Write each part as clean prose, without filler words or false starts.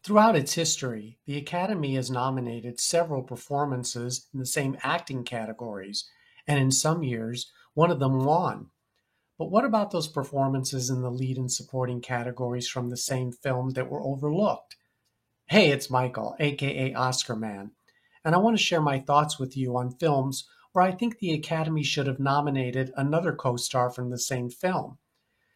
Throughout its history, the Academy has nominated several performances in the same acting categories, and in some years, one of them won. But what about those performances in the lead and supporting categories from the same film that were overlooked? Hey, it's Michael, aka Oscar Man, and I want to share my thoughts with you on films where I think the Academy should have nominated another co star from the same film.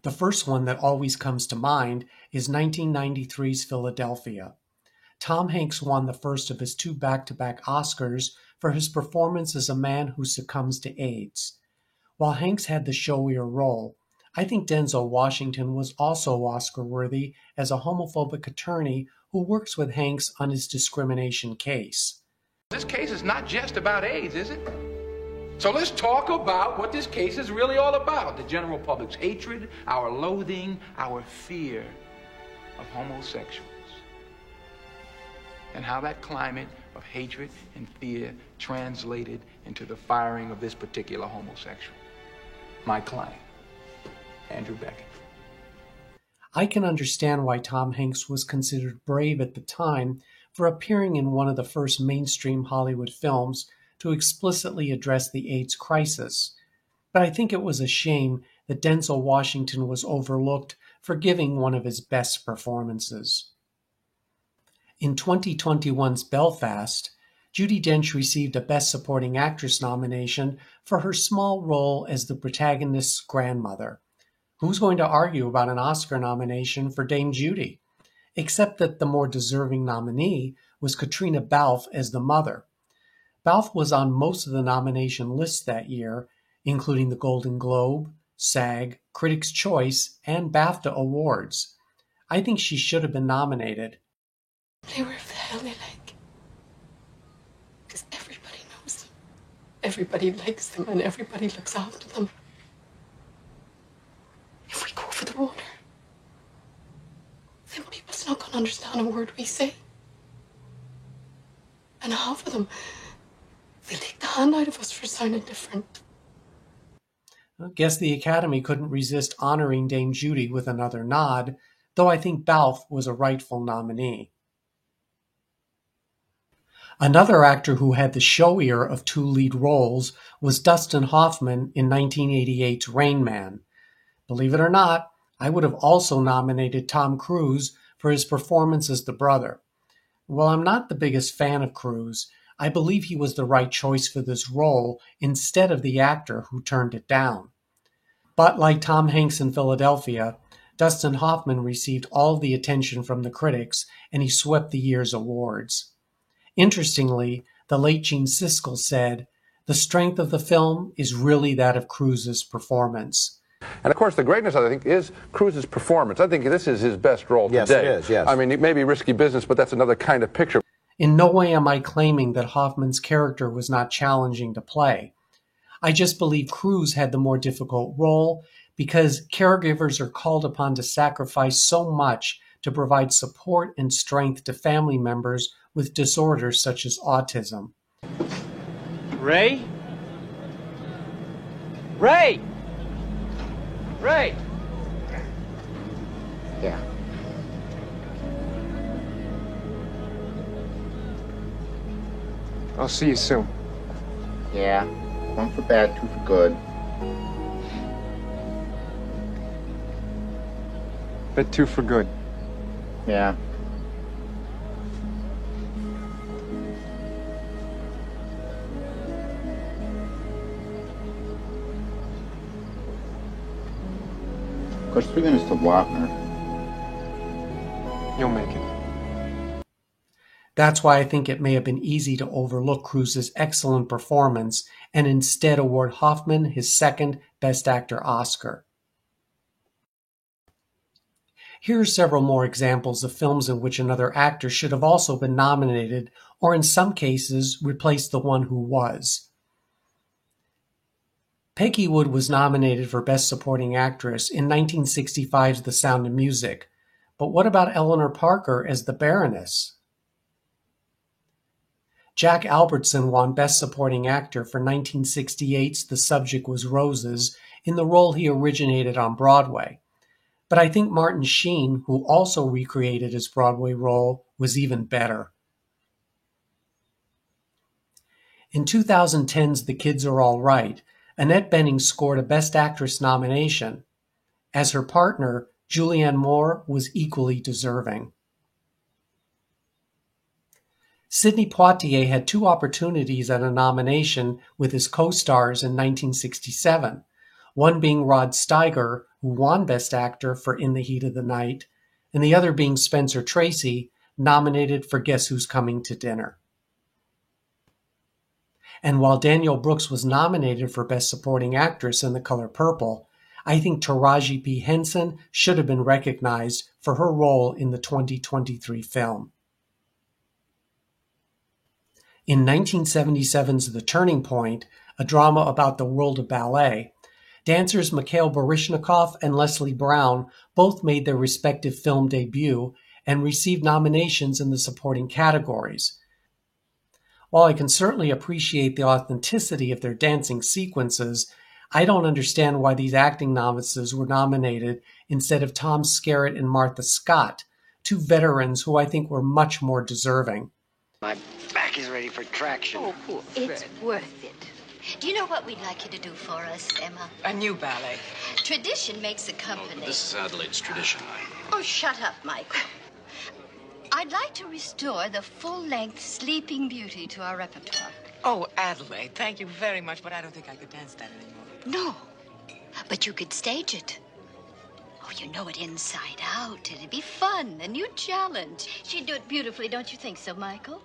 The first one that always comes to mind is 1993's Philadelphia. Tom Hanks won the first of his two back to back Oscars for his performance as a man who succumbs to AIDS. While Hanks had the showier role, I think Denzel Washington was also Oscar worthy as a homophobic attorney who works with Hanks on his discrimination case. This case is not just about AIDS, is it? So let's talk about what this case is really all about. The general public's hatred, our loathing, our fear of homosexuals. And how that climate of hatred and fear translated into the firing of this particular homosexual. My client, Andrew Beckett. I can understand why Tom Hanks was considered brave at the time for appearing in one of the first mainstream Hollywood films to explicitly address the AIDS crisis. But I think it was a shame that Denzel Washington was overlooked for giving one of his best performances. In 2021's Belfast, Judi Dench received a Best Supporting Actress nomination for her small role as the protagonist's grandmother. Who's going to argue about an Oscar nomination for Dame Judi? Except that the more deserving nominee was Katrina Balfe as the mother. Balfe was on most of the nomination lists that year, including the Golden Globe, SAG, Critics' Choice, and BAFTA awards. I think she should have been nominated. Play wherever the hell they like. Because everybody knows them. Everybody likes them and everybody looks after them. If we go for the water, then people's not going to understand a word we say. And half of them, they take the hand out of us for sounding different. I guess the Academy couldn't resist honoring Dame Judi with another nod, though I think Balfe was a rightful nominee. Another actor who had the showier of two lead roles was Dustin Hoffman in 1988's Rain Man. Believe it or not, I would have also nominated Tom Cruise for his performance as the brother. While I'm not the biggest fan of Cruise, I believe he was the right choice for this role instead of the actor who turned it down. But like Tom Hanks in Philadelphia, Dustin Hoffman received all the attention from the critics and he swept the year's awards. Interestingly, the late Gene Siskel said, "The strength of the film is really that of Cruise's performance." And of course, the greatness, I think, is Cruise's performance. I think this is his best role today. Yes, it is, yes. I mean, it may be risky business, but that's another kind of picture. In no way am I claiming that Hoffman's character was not challenging to play. I just believe Cruise had the more difficult role because caregivers are called upon to sacrifice so much to provide support and strength to family members with disorders such as autism. Ray? Ray! Ray! Yeah. I'll see you soon. Yeah. One for bad, two for good. Bet two for good. Yeah. Of course, 3 minutes to Wapner. You'll make it. That's why I think it may have been easy to overlook Cruise's excellent performance and instead award Hoffman his second Best Actor Oscar. Here are several more examples of films in which another actor should have also been nominated, or in some cases, replaced the one who was. Peggy Wood was nominated for Best Supporting Actress in 1965's The Sound of Music, but what about Eleanor Parker as the Baroness? Jack Albertson won Best Supporting Actor for 1968's The Subject Was Roses in the role he originated on Broadway. but I think Martin Sheen, who also recreated his Broadway role, was even better. In 2010's The Kids Are All Right, Annette Bening scored a Best Actress nomination. As her partner, Julianne Moore was equally deserving. Sidney Poitier had 2 opportunities at a nomination with his co-stars in 1967, one being Rod Steiger, who won Best Actor for In the Heat of the Night, and the other being Spencer Tracy, nominated for Guess Who's Coming to Dinner. And while Danielle Brooks was nominated for Best Supporting Actress in The Color Purple, I think Taraji P. Henson should have been recognized for her role in the 2023 film. In 1977's The Turning Point, a drama about the world of ballet, dancers Mikhail Baryshnikov and Leslie Brown both made their respective film debut and received nominations in the supporting categories. While I can certainly appreciate the authenticity of their dancing sequences, I don't understand why these acting novices were nominated instead of Tom Skerritt and Martha Scott, 2 veterans who I think were much more deserving. My back is ready for traction. Oh, poor It's worth it. Do you know what we'd like you to do for us, Emma? A new ballet. Tradition makes a company. Oh, this is Adelaide's tradition. Oh, shut up, Michael. I'd like to restore the full-length Sleeping Beauty to our repertoire. Oh, Adelaide, thank you very much, but I don't think I could dance that anymore. No, but you could stage it. Oh, you know it inside out. It'd be fun, a new challenge. She'd do it beautifully, don't you think so, Michael?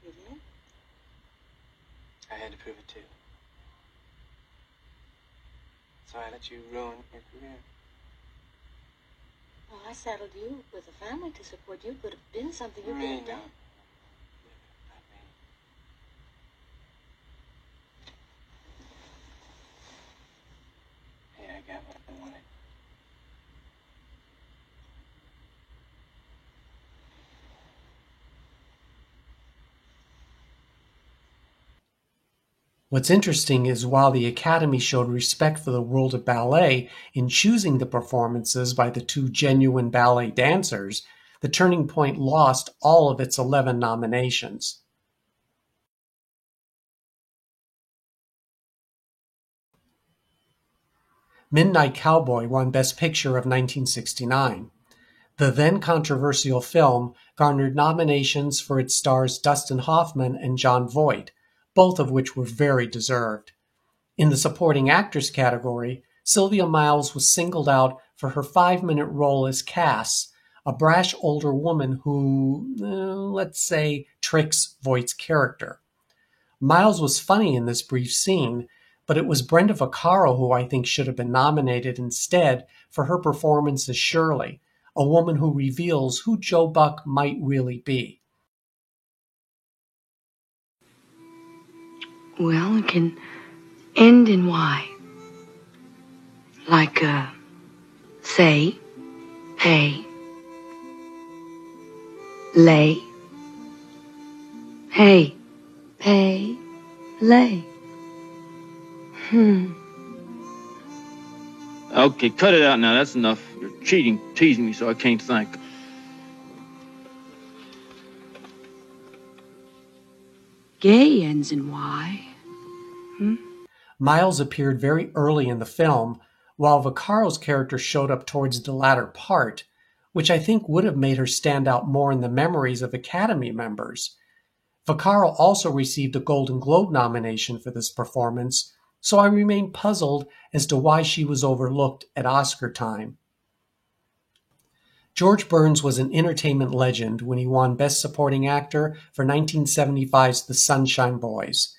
Mm-hmm. I had to prove it too. So I let you ruin your career. Well, I saddled you with a family to support you. Could have been something you could have done. Hey, I got what I wanted. What's interesting is while the Academy showed respect for the world of ballet in choosing the performances by the 2 genuine ballet dancers, The Turning Point lost all of its 11 nominations. Midnight Cowboy won Best Picture of 1969. The then controversial film garnered nominations for its stars Dustin Hoffman and Jon Voight, both of which were very deserved. In the Supporting Actress category, Sylvia Miles was singled out for her 5-minute role as Cass, a brash older woman who, let's say, tricks Voight's character. Miles was funny in this brief scene, but it was Brenda Vaccaro who I think should have been nominated instead for her performance as Shirley, a woman who reveals who Joe Buck might really be. Well, it can end in Y. Like, say, pay, lay, hey, pay, lay. Okay, cut it out now. That's enough. You're teasing me so I can't think. Gay ends in Y. Miles appeared very early in the film, while Vaccaro's character showed up towards the latter part, which I think would have made her stand out more in the memories of Academy members. Vaccaro also received a Golden Globe nomination for this performance, so I remain puzzled as to why she was overlooked at Oscar time. George Burns was an entertainment legend when he won Best Supporting Actor for 1975's The Sunshine Boys.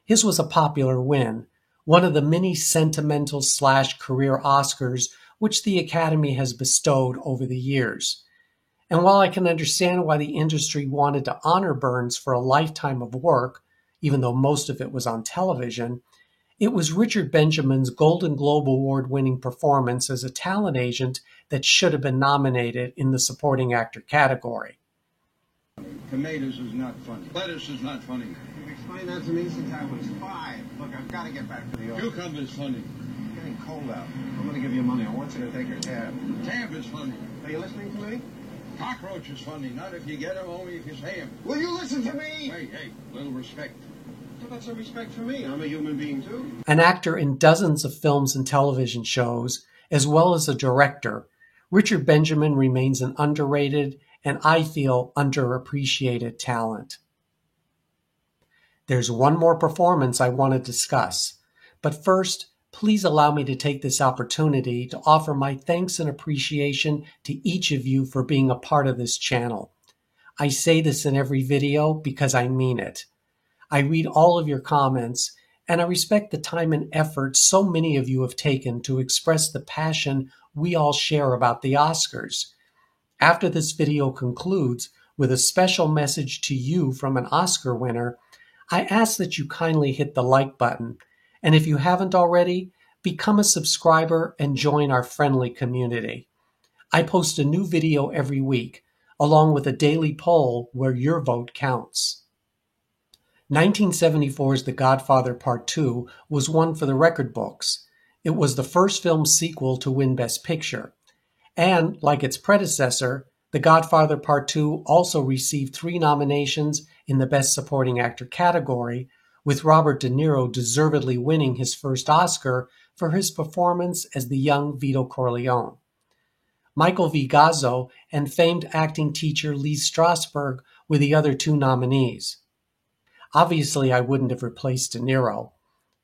His was a popular win, one of the many sentimental/career Oscars which the Academy has bestowed over the years. And while I can understand why the industry wanted to honor Burns for a lifetime of work, even though most of it was on television, it was Richard Benjamin's Golden Globe Award-winning performance as a talent agent that should have been nominated in the Supporting Actor category. Tomatoes is not funny. Lettuce is not funny. You've explained that to me since I was 5. Look, I've got to get back to the office. Cucumber is funny. I'm getting cold out. I'm going to give you money. I want you to take your tab. Tab is funny. Are you listening to me? Cockroach is funny. Not if you get him, only if you say him. Will you listen to me? Hey, little respect. How about some respect for me? I'm a human being, too. An actor in dozens of films and television shows, as well as a director, Richard Benjamin remains an underrated and, I feel, underappreciated talent. There's one more performance I want to discuss, but first, please allow me to take this opportunity to offer my thanks and appreciation to each of you for being a part of this channel. I say this in every video because I mean it. I read all of your comments, and I respect the time and effort so many of you have taken to express the passion we all share about the Oscars. After this video concludes with a special message to you from an Oscar winner, I ask that you kindly hit the like button, and if you haven't already, become a subscriber and join our friendly community. I post a new video every week, along with a daily poll where your vote counts. 1974's The Godfather Part II was one for the record books. It was the first film sequel to win Best Picture. And, like its predecessor, The Godfather Part II also received 3 nominations in the Best Supporting Actor category, with Robert De Niro deservedly winning his first Oscar for his performance as the young Vito Corleone. Michael V. Gazzo and famed acting teacher Lee Strasberg were the other 2 nominees. Obviously, I wouldn't have replaced De Niro,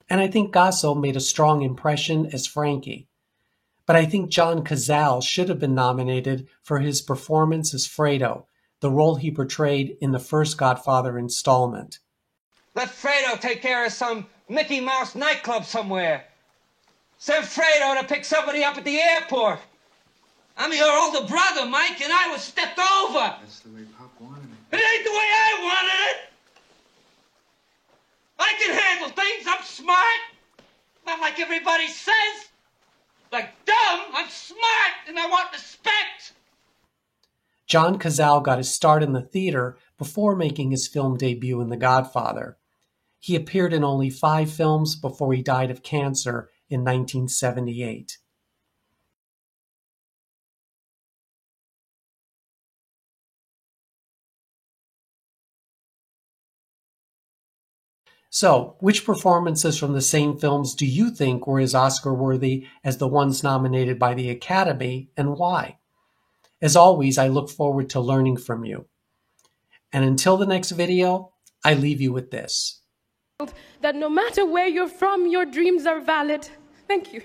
and I think Gazzo made a strong impression as Frankie. But I think John Cazale should have been nominated for his performance as Fredo, the role he portrayed in the first Godfather installment. Let Fredo take care of some Mickey Mouse nightclub somewhere. Send Fredo to pick somebody up at the airport. I'm your older brother, Mike, and I was stepped over. That's the way Pop wanted it. It ain't the way I wanted it. I can handle things. I'm smart. Not like everybody says. Like dumb, I'm smart, and I want respect. John Cazale got his start in the theater before making his film debut in The Godfather. He appeared in only 5 films before he died of cancer in 1978. So, which performances from the same films do you think were as Oscar-worthy as the ones nominated by the Academy, and why? As always, I look forward to learning from you. And until the next video, I leave you with this. That no matter where you're from, your dreams are valid. Thank you.